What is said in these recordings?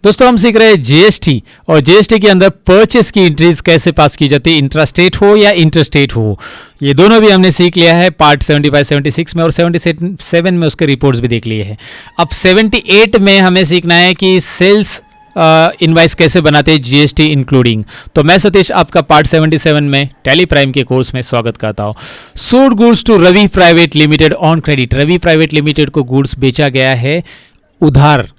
दोस्तों हम सीख रहे हैं जीएसटी और जीएसटी के अंदर परचेस की एंट्रीज कैसे पास की जाती है, इंट्रास्टेट हो या इंटरस्टेट हो। ये दोनों भी हमने सीख लिया है पार्ट 75, 76 में और 77 में उसके रिपोर्ट्स भी देख लिए हैं। अब 78 में हमें सीखना है कि सेल्स इनवाइस कैसे बनाते हैं जीएसटी इंक्लूडिंग। तो मैं सतीश आपका पार्ट 77 में टैली प्राइम के कोर्स में स्वागत करता हूँ। Sold goods to Ravi private limited on credit. Ravi private limited को गुड्स बेचा गया है उधार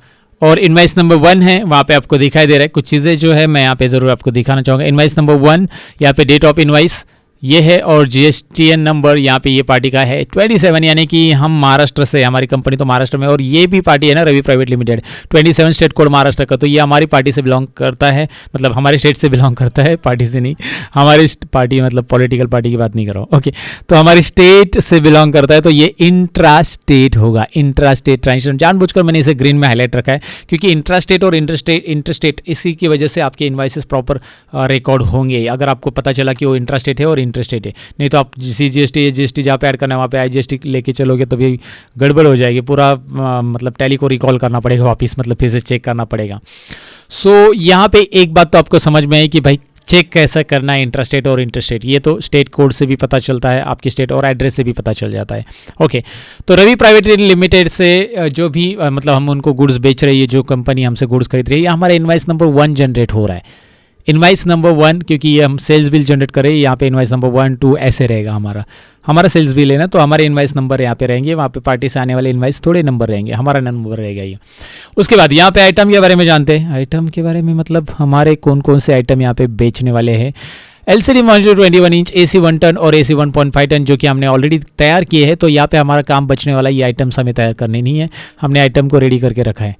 और इनवाइस नंबर 1 है, वहाँ पे आपको दिखाई दे रहा है। कुछ चीज़ें जो है मैं यहाँ पे ज़रूर आपको दिखाना चाहूँगा। इनवाइस नंबर 1 यहाँ पे डेट ऑफ इनवाइस ये है और जीएसटीएन नंबर यहाँ पे ये पार्टी का है 27, यानी कि हम महाराष्ट्र से, हमारी कंपनी तो महाराष्ट्र में, और ये भी पार्टी है ना Ravi private limited 27 state code Maharashtra का, तो ये हमारी पार्टी से बिलोंग करता है, मतलब हमारे स्टेट से बिलोंग करता है, पार्टी से नहीं। हमारी पार्टी मतलब पॉलिटिकल पार्टी की बात नहीं कर रहा हूँ, ओके। तो हमारी स्टेट से बिलोंग करता है, तो ये इंट्रा स्टेट होगा, इंट्रा स्टेट ट्रांजेक्शन। जानबूझकर मैंने इसे ग्रीन में हाईलाइट रखा है क्योंकि इंट्रा स्टेट और इंटरस्टेट इसी की वजह से आपके इनवाइसेस प्रॉपर रिकॉर्ड होंगे अगर आपको पता चला कि वो इंट्रा स्टेट है और इंटरस्टेट है। नहीं तो आप जीएसटी जहाँ पे ऐड करना है वहाँ पे आईजीएसटी लेके चलोगे तो भी गड़बड़ हो जाएगी, पूरा मतलब टैली को रिकॉल करना पड़ेगा वापस, मतलब फिर से चेक करना पड़ेगा। सो यहाँ पे एक बात तो आपको समझ में आई कि भाई चेक कैसे करना है इंट्रास्टेट और इंटरस्टेट, ये तो स्टेट कोड से भी पता चलता है, आपकी स्टेट और एड्रेस से भी पता चल जाता है, ओके। तो रवि प्राइवेट लिमिटेड से जो भी मतलब हम उनको गुड्स बेच रही है, जो कंपनी हमसे गुड्स खरीद रही है, हमारा इनवाइस नंबर 1 जनरेट हो रहा है। इनवाइस नंबर 1 क्योंकि ये हम सेल्स बिल जनरेट करें, यहाँ पे इनवाइस नंबर 1, 2 ऐसे रहेगा हमारा सेल्स बिल है ना, तो हमारे इनवाइस नंबर यहाँ पे रहेंगे, वहाँ पे पार्टी से आने वाले इनवाइस थोड़े नंबर रहेंगे, हमारा नंबर रहेगा ये। उसके बाद यहाँ पे आइटम के बारे में जानते हैं। आइटम के बारे में मतलब हमारे कौन कौन से आइटम यहाँ पे बेचने वाले हैं। LCD monitor 21 inch, AC 1 ton और एसी 1.5 टन जो कि हमने ऑलरेडी तैयार किए हैं, तो यहाँ पे हमारा काम बचने वाला, ये आइटम्स हमें तैयार करने नहीं है, हमने आइटम को रेडी करके रखा है,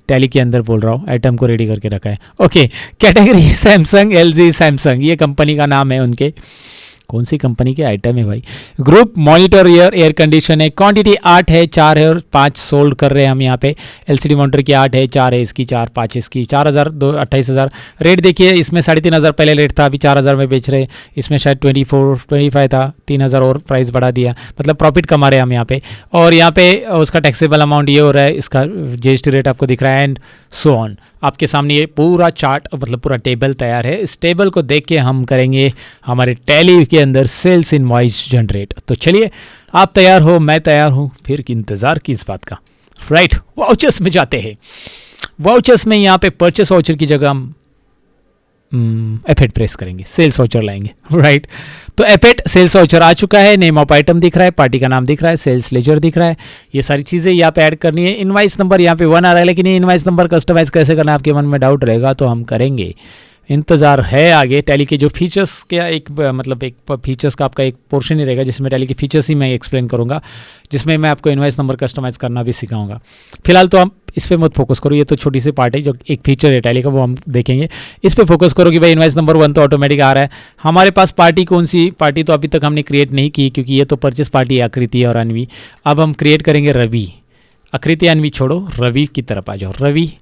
टैली के अंदर बोल रहा हूँ, आइटम को रेडी करके रखा है, okay. Category Samsung, LG Samsung, ये कंपनी का नाम है उनके। कौन सी कंपनी के आइटम है भाई। ग्रुप मॉनिटर एयर कंडीशन है, क्वांटिटी 8 है, 4 है और 5 सोल्ड कर रहे हैं हम यहाँ पे। एलसीडी मॉनिटर की 8 है, 4 है इसकी, 4, 5 इसकी, 4,000, 28,000। रेट देखिए, इसमें 3,500 पहले रेट था, अभी 4,000 में बेच रहे हैं। इसमें शायद 25 था, 3,000 और प्राइस बढ़ा दिया, मतलब प्रॉफिट कमा रहे हैं हम यहाँ पे। और यहाँ पे उसका टैक्सेबल अमाउंट ये हो रहा है, इसका जीएसटी रेट आपको दिख रहा है एंड सो ऑन। आपके सामने ये पूरा चार्ट, मतलब पूरा टेबल तैयार है। इस टेबल को देख के हम करेंगे हमारे टैली के अंदर सेल्स इनवॉइस जनरेट। तो चलिए, आप तैयार हो, मैं तैयार हूँ, फिर इंतज़ार की इस बात का, राइट। वाउचर्स में जाते हैं। वाउचर्स में यहाँ पे परचेस वाउचर की जगह हम F8 प्रेस करेंगे, सेल्स वाउचर लाएंगे, राइट। तो F8 सेल्स वाउचर आ चुका है, नेम ऑफ आइटम दिख रहा है, पार्टी का नाम दिख रहा है, सेल्स लेजर दिख रहा है, ये सारी चीज़ें यहाँ पे ऐड करनी है। इनवाइस नंबर यहाँ पे 1 आ रहा है, लेकिन ये इनवाइस नंबर कस्टमाइज कैसे करना है आपके मन में डाउट रहेगा, तो हम करेंगे, इंतज़ार है आगे। टैली के जो फीचर्स का एक मतलब एक फीचर्स का आपका एक पोर्शन ही रहेगा जिसमें टैली के फीचर्स ही मैं एक्सप्लेन करूँगा, जिसमें मैं आपको इनवाइस नंबर कस्टमाइज़ करना भी सिखाऊंगा। फिलहाल तो हम इस पर मत फोकस करो, ये तो छोटी सी पार्ट है, जो एक फीचर है टैली का, वो हम देखेंगे। इस पर फोकस करो कि भाई इनवाइस नंबर 1 तो ऑटोमेटिक आ रहा है। हमारे पास पार्टी कौन सी, पार्टी तो अभी तक हमने क्रिएट नहीं की क्योंकि ये तो परचेस पार्टी है, आकृति और अनवी। अब हम क्रिएट करेंगे रवि। आकृति अनवी छोड़ो, रवि की तरफ आ जाओ। Ravi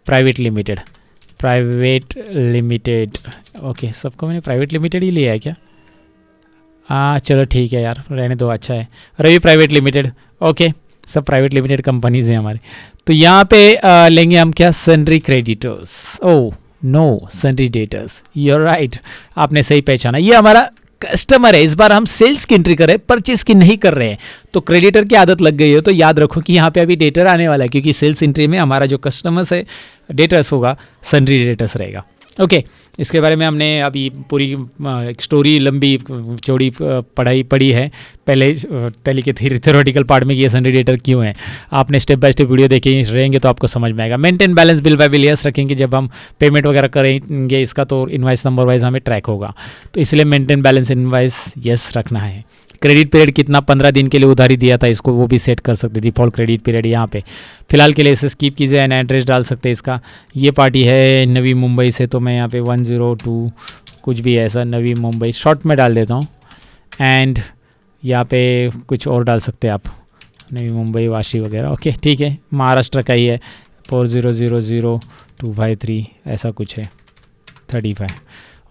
private limited, okay. सबको मैंने प्राइवेट लिमिटेड ही लिया है क्या? चलो ठीक है यार, रहने दो, अच्छा है। Ravi private limited, okay. सब प्राइवेट लिमिटेड कंपनीज हैं हमारे। तो यहाँ पे लेंगे हम क्या, sundry creditors, oh no, sundry debtors, you're right, आपने सही पहचाना, ये हमारा कस्टमर है। इस बार हम सेल्स की एंट्री कर रहे हैं, परचेस की नहीं कर रहे हैं। तो क्रेडिटर की आदत लग गई है, तो याद रखो कि यहाँ पे अभी डेटर आने वाला है, क्योंकि सेल्स एंट्री में हमारा जो कस्टमर्स है, डेटर्स होगा, सन्ड्री डेटर्स रहेगा, ओके। इसके बारे में हमने अभी पूरी एक स्टोरी लंबी चौड़ी पढ़ी है पहले टैली के थ्योरेटिकल पार्ट में, ये सन्ड्री डेटर क्यों है। आपने स्टेप बाय स्टेप वीडियो देखे रहेंगे तो आपको समझ में आएगा। Maintain balance bill bye bill yes रखेंगे, जब हम पेमेंट वगैरह करेंगे इसका तो इनवाइस नंबर वाइज हमें ट्रैक होगा, तो इसलिए मेंटेन बैलेंस इनवाइस यस रखना है। क्रेडिट पीरियड कितना, 15 दिन के लिए उधारी दिया था, इसको वो भी सेट कर सकते, डिफॉल्ट क्रेडिट पीरियड यहाँ पे। फिलहाल के लिए इसे स्किप कीजिए, एंड एड्रेस डाल सकते हैं इसका। ये पार्टी है नवी मुंबई से, तो मैं यहाँ पे 102 कुछ भी ऐसा नवी मुंबई शॉर्ट में डाल देता हूँ, एंड यहाँ पे कुछ और डाल सकते हैं आप, नवी मुंबई वाशी वगैरह, ओके ठीक है। महाराष्ट्र का ही है, 40000253 ऐसा कुछ है, 35,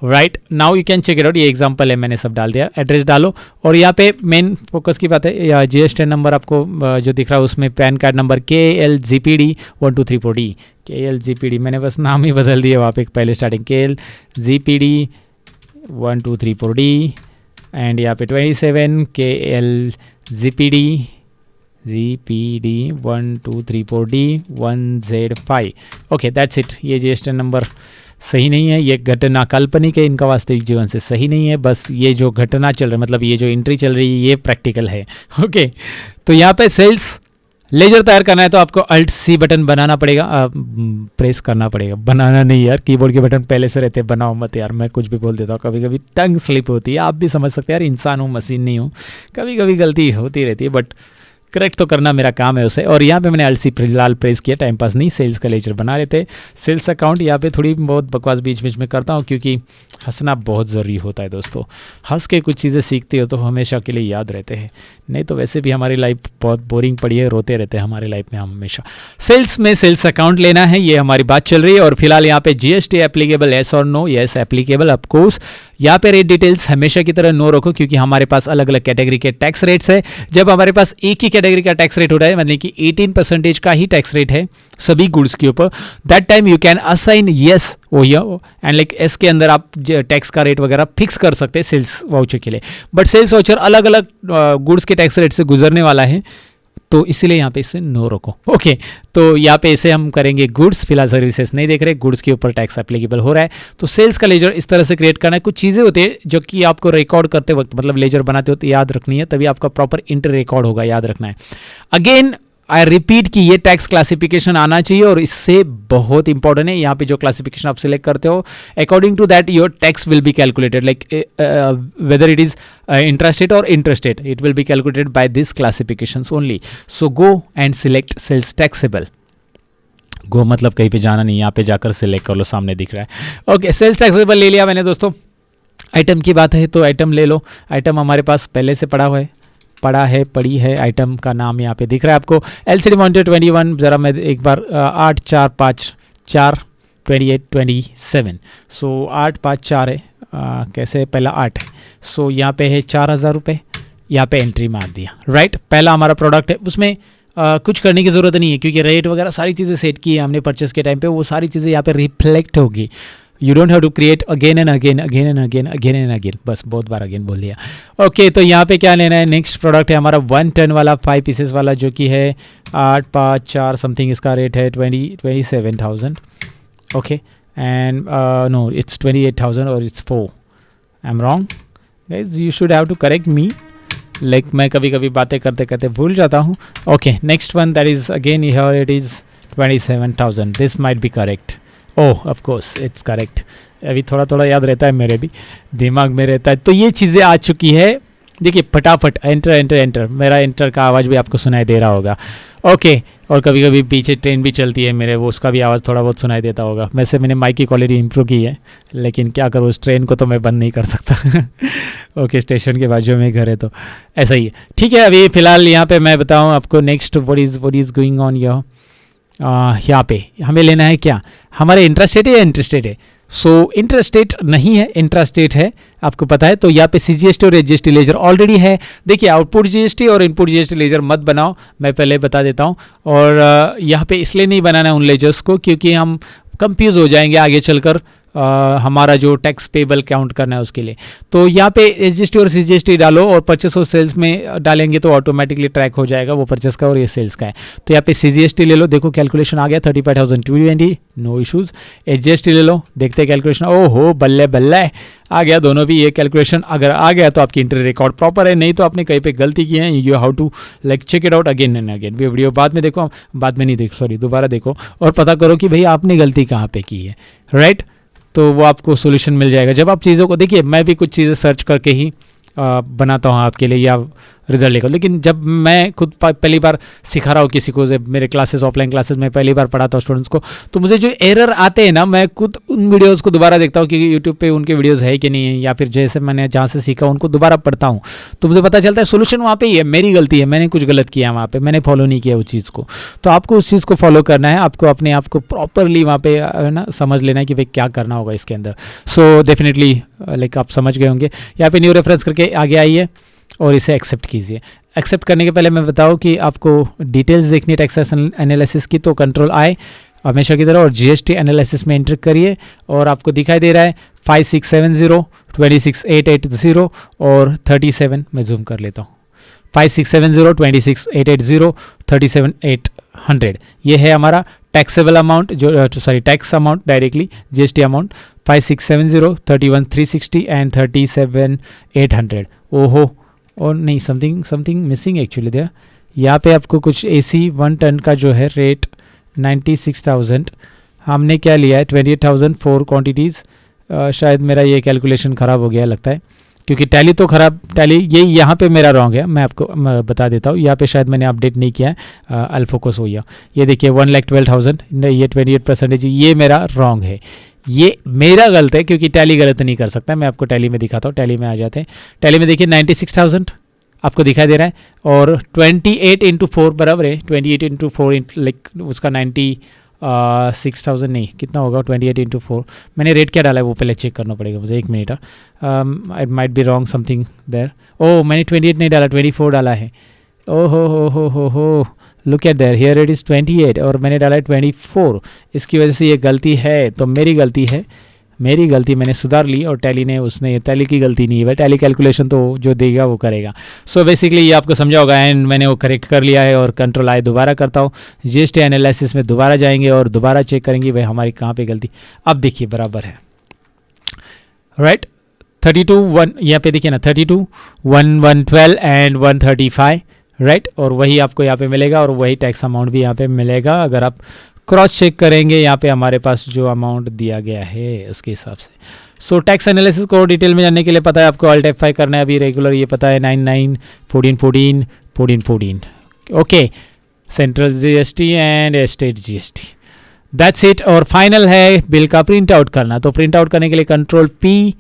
right now you can check it out. ये एग्जांपल है, मैंने सब डाल दिया। एड्रेस डालो और यहाँ पे मेन फोकस की बात है, या GST नंबर आपको जो दिख रहा है उसमें pan card number KLGPD 1234D। KLGPD मैंने बस नाम ही बदल दिया वहाँ पे पहले स्टार्टिंग, KLGPD 1234D एंड यहाँ पे 27 KLGPD 1234D 1Z5। Okay that's it. ये GST नंबर सही नहीं है, ये घटना काल्पनिक है, इनका वास्तविक जीवन से सही नहीं है। बस ये जो घटना चल रहा है, मतलब ये जो एंट्री चल रही है, ये प्रैक्टिकल है। ओके तो यहाँ पे सेल्स लेजर तैयार करना है तो आपको Alt+C बटन बनाना पड़ेगा, प्रेस करना पड़ेगा, बनाना नहीं यार, कीबोर्ड के बटन पहले से रहते हैं, बनाओ मत यार, मैं कुछ भी बोल देता हूँ, कभी कभी टंग स्लिप होती है, आप भी समझ सकते हैं यार, इंसान हूँ मशीन नहीं हूँ, कभी कभी गलती होती रहती है, बट करेक्ट तो करना मेरा काम है उसे। और यहाँ पे मैंने Alt+C फिलहाल प्रेस किया, टाइम पास नहीं, सेल्स का लेजर बना लेते। सेल्स अकाउंट यहाँ पे थोड़ी बहुत बकवास बीच बीच में करता हूँ, क्योंकि हंसना बहुत ज़रूरी होता है दोस्तों। हंस के कुछ चीज़ें सीखते हो तो हमेशा के लिए याद रहते हैं, नहीं तो वैसे भी हमारी लाइफ बहुत बोरिंग पड़ी है, रोते रहते हैं हमारी लाइफ में हम हमेशा। सेल्स में सेल्स अकाउंट लेना है, ये हमारी बात चल रही है। और फिलहाल यहाँ पे GST एप्लीकेबल, येस और no, yes applicable of course. यहाँ पे रेट डिटेल्स हमेशा की तरह नो रखो, क्योंकि हमारे पास अलग अलग कैटेगरी के टैक्स रेट्स है। जब हमारे पास एक ही कैटेगरी का टैक्स रेट हो रहा है, मतलब कि 18% का ही टैक्स रेट है सभी गुड्स के ऊपर, that time you can assign yes and like S के अंदर आप टैक्स का रेट वगैरह फिक्स कर सकते हैं सेल्स वाउचर के लिए। बट सेल्स वाउचर अलग अलग गुड्स के टैक्स रेट से गुजरने वाला है, तो इसीलिए यहाँ पे इसे नो रखो। ओके तो यहाँ पे इसे हम करेंगे गुड्स, फिलहाल सर्विसेज नहीं देख रहे, गुड्स के ऊपर टैक्स एप्लीकेबल हो रहा है। तो सेल्स का लेजर इस तरह से क्रिएट करना है। कुछ चीज़ें होती है जो कि आपको रिकॉर्ड करते वक्त, मतलब लेजर बनाते वक्त याद रखनी है, तभी आपका प्रॉपर इंटर रिकॉर्ड होगा, याद रखना है। अगेन आई रिपीट कि ये टैक्स क्लासिफिकेशन आना चाहिए, और इससे बहुत इंपॉर्टेंट है, यहाँ पे जो क्लासिफिकेशन आप सिलेक्ट करते हो, according to that your tax will be calculated, like whether it is intrastate or interstate, it will be calculated by this classifications only. So go and select sales taxable. Go मतलब कहीं पे जाना नहीं, यहाँ पे जाकर सिलेक्ट कर लो, सामने दिख रहा है। ओके सेल्स टैक्सेबल ले लिया मैंने दोस्तों। आइटम की बात है तो आइटम ले लो, आइटम हमारे पास पहले से पड़ी है, आइटम का नाम यहाँ पे दिख रहा है आपको। LCD मॉनिटर 21, ज़रा मैं एक बार 8 4 5 4 28 27, सो 8 5 4 है, कैसे पहला 8 है, सो यहाँ पे है 4000 रुपये, यहाँ पे एंट्री मार दिया। राइट पहला हमारा प्रोडक्ट है, उसमें कुछ करने की ज़रूरत नहीं है, क्योंकि रेट वगैरह सारी चीज़ें सेट की है हमने परचेस के टाइम पे, वो सारी चीज़ें यहाँ पे रिफ्लेक्ट होगी। You don't have to create again and again again and again again and again, बस बहुत बार अगेन बोल दिया। ओके तो यहाँ पे क्या लेना है, नेक्स्ट प्रोडक्ट है हमारा 1 टन वाला 5 पीसेस वाला, जो कि है 8 5 4 समथिंग, इसका रेट है 27,000। ओके एंड नो इट्स 28,000 और it's 4, I am wrong guys, you should have to correct me, like मैं कभी कभी बातें करते करते भूल जाता हूँ। Okay next one that is again here it is 27,000, this might be correct. Oh of course it's correct, अभी थोड़ा थोड़ा याद रहता है, मेरे भी दिमाग में रहता है। तो ये चीज़ें आ चुकी है, देखिए फटाफट एंटर एंटर एंटर, मेरा एंटर का आवाज़ भी आपको सुनाई दे रहा होगा। ओके और कभी कभी पीछे ट्रेन भी चलती है मेरे, वो उसका भी आवाज़ थोड़ा बहुत सुनाई देता होगा। वैसे मैंने माइक की क्वालिटी इंप्रूव की है, लेकिन क्या करूँ, उस ट्रेन को तो मैं बंद नहीं कर सकता। ओके स्टेशन के बाजू में घर है तो ऐसा ही है। ठीक है अभी फ़िलहाल यहाँ पे मैं बताऊँ आपको next what is going on your, यहाँ पे हमें लेना है क्या, हमारे इंट्रास्टेट है या इंटरस्टेट है। सो इंटरस्टेट नहीं है, इंट्रास्टेट है, आपको पता है। तो यहाँ पे CGST और HGST लेजर ऑलरेडी है। देखिए आउटपुट GST और इनपुट GST लेजर मत बनाओ, मैं पहले बता देता हूँ। और यहाँ पे इसलिए नहीं बनाना है उन लेजर्स को, क्योंकि हम कंफ्यूज हो जाएंगे आगे चलकर, हमारा जो टैक्स पेबल काउंट करना है उसके लिए। तो यहाँ पे HGST और CGST डालो, और परचेस और सेल्स में डालेंगे तो ऑटोमेटिकली ट्रैक हो जाएगा वो परचेस का और ये सेल्स का है। तो यहाँ पे CGST ले लो, देखो कैलकुलेशन आ गया 35,220, नो इशूज़। HGST ले लो, देखते हैं कैलकुलेशन, ओहो बल्ले बल्ले आ गया दोनों भी। ये कैलकुलेशन अगर आ गया तो आपकी इंटर रिकॉर्ड प्रॉपर है, नहीं तो आपने कहीं पे गलती की है, you how to like check it out again and again. Video बाद में देखो, बाद में नहीं देखो, सॉरी दोबारा देखो और पता करो कि भाई आपने गलती कहाँ पे की है। राइट तो वो आपको सोल्यूशन मिल जाएगा जब आप चीज़ों को देखिए। मैं भी कुछ चीज़ें सर्च करके ही बनाता हूँ आपके लिए, या रिजल्ट लिखो। लेकिन जब मैं खुद पहली बार सिखा रहा हूँ किसी को, जब मेरे क्लासेस ऑफलाइन क्लासेस में पहली बार पढ़ाता हूँ स्टूडेंट्स को, तो मुझे जो एरर आते हैं ना, मैं खुद उन वीडियोस को दोबारा देखता हूँ कि यूट्यूब पे उनके वीडियोस है कि नहीं है, या फिर जैसे मैंने जहाँ से सीखा उनको दोबारा पढ़ता हूँ, तो मुझे पता चलता है सोल्यूशन वहाँ पे ही है, मेरी गलती है, मैंने कुछ गलत किया वहाँ पे, मैंने फॉलो नहीं किया उस चीज़ को। तो आपको उस चीज़ को फॉलो करना है, आपको अपने आप को प्रॉपरली वहाँ पे ना समझ लेना है कि भाई क्या करना होगा इसके अंदर। सो डेफिनेटली लाइक आप समझ गए होंगे। यहाँ पे न्यू रेफरेंस करके आगे आइए और इसे एक्सेप्ट कीजिए। एक्सेप्ट करने के पहले मैं बताऊँ कि आपको डिटेल्स देखनी है टैक्स एनालिसिस की, तो कंट्रोल आई हमेशा की तरह और जीएसटी एनालिसिस में एंटर करिए और आपको दिखाई दे रहा है 5670, 26880 और 37। मैं जूम कर लेता हूँ, 5670, 26880, 37800। ये है हमारा टैक्सेबल अमाउंट, जो sorry tax amount directly GST amount 5670, 31360 and 37800। ओहो, और नहीं, समथिंग मिसिंग एक्चुअली देयर। यहाँ पे आपको कुछ AC 1 टन का जो है रेट 96,000, हमने क्या लिया है 28,000 4 क्वांटिटीज़। शायद मेरा ये कैलकुलेशन ख़राब हो गया लगता है, क्योंकि टैली तो ख़राब, टैली ये यहाँ पे मेरा रॉन्ग है। मैं आपको बता देता हूँ, यहाँ पे शायद मैंने अपडेट नहीं किया है, अल्फोकस हो गया। ये देखिए 1,12,000, ये 28%, ये मेरा रॉन्ग है, ये मेरा गलत है, क्योंकि टैली गलत नहीं कर सकता। मैं आपको टैली में दिखाता हूँ, टैली में आ जाते हैं। टैली में देखिए 96,000 आपको दिखाई दे रहा है, और 28 इंटू 4 बराबर है, 28 इंटू 4 लाइक उसका 96,000 नहीं, कितना होगा 28 इंटू 4। मैंने रेट क्या डाला है वो पहले चेक करना पड़ेगा मुझे, एक minute. I might be wrong something there. Oh, मैंने 28 नहीं डाला, 24 डाला है। ओ हो, look at there, here it is 28 और मैंने डाला है 24। इसकी वजह से ये गलती है, तो मेरी गलती है, मेरी गलती मैंने सुधार ली, और टैली ने उसने, टैली की गलती नहीं है, टैली कैलकुलेशन तो जो देगा वो करेगा। सो बेसिकली ये आपको समझा होगा, एंड मैंने वो करेक्ट कर लिया है। और कंट्रोल आई दोबारा करता हूँ, जीएसटी एनालिसिस में दोबारा जाएंगे और दोबारा चेक करेंगे भाई हमारी कहाँ पे गलती। अब देखिए बराबर है, राइट। 32 यहाँ पे देखिए ना, 32 112 एंड 135, राइट। और वही आपको यहाँ पे मिलेगा, और वही टैक्स अमाउंट भी यहाँ पे मिलेगा। अगर आप क्रॉस चेक करेंगे यहाँ पे हमारे पास जो अमाउंट दिया गया है उसके हिसाब से। सो टैक्स एनालिसिस को डिटेल में जानने के लिए पता है आपको Alt F5 करना है, अभी रेगुलर ये पता है 99 14 14 14 14। Okay, central GST and state GST, that's it. और फाइनल है बिल का प्रिंट आउट करना। तो प्रिंट आउट करने के लिए कंट्रोल P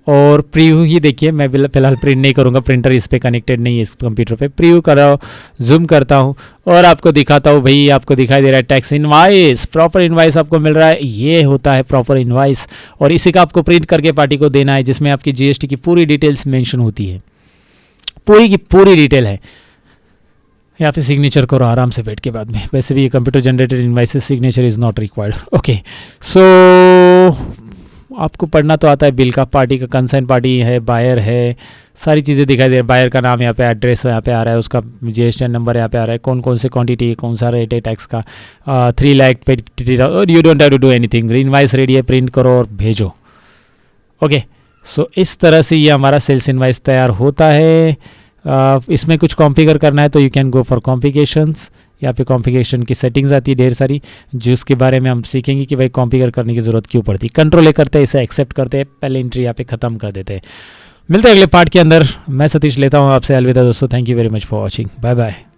और प्रीव्यू ही देखिए, मैं फिलहाल प्रिंट नहीं करूँगा, प्रिंटर इस पे कनेक्टेड नहीं है इस कंप्यूटर पे। प्रीव्यू कर रहा हूँ, जूम करता हूँ और आपको दिखाता हूँ। भाई आपको दिखाई दे रहा है टैक्स इनवाइस, प्रॉपर इनवाइस आपको मिल रहा है। ये होता है प्रॉपर इनवाइस, और इसी का आपको प्रिंट करके पार्टी को देना है, जिसमें आपकी जीएसटी की पूरी डिटेल्स मेंशन होती है, पूरी की पूरी डिटेल है। यहाँ पे सिग्नेचर करो आराम से बैठ के बाद में। वैसे भी ये computer generated invoices, signature is not required. Okay, so आपको पढ़ना तो आता है बिल का, पार्टी का कंसर्न पार्टी है, बायर है, सारी चीज़ें दिखाई दे रही है। बायर का नाम यहाँ पे, एड्रेस यहाँ पे आ रहा है, उसका जीएसटी नंबर यहाँ पे आ रहा है, कौन कौन से क्वांटिटी, कौन सा रेट है टैक्स का, 3 लाख पे। और you don't have to do anything, invoice ready है, प्रिंट करो और भेजो। ओके, सो इस तरह से ये हमारा सेल्स इनवाइस तैयार होता है। इसमें कुछ कॉन्फ़िगर करना है तो you can go for configurations. यहाँ पे कॉन्फ़िगरेशन की सेटिंग्स आती है ढेर सारी, जिसके बारे में हम सीखेंगे कि भाई कॉन्फ़िगर करने की ज़रूरत क्यों पड़ती है। कंट्रोल करते हैं, इसे एक्सेप्ट करते हैं, पहले एंट्री यहाँ पे ख़त्म कर देते हैं। मिलते हैं अगले पार्ट के अंदर। मैं सतीश लेता हूँ आपसे अलविदा दोस्तों। Thank you very much for watching, bye bye.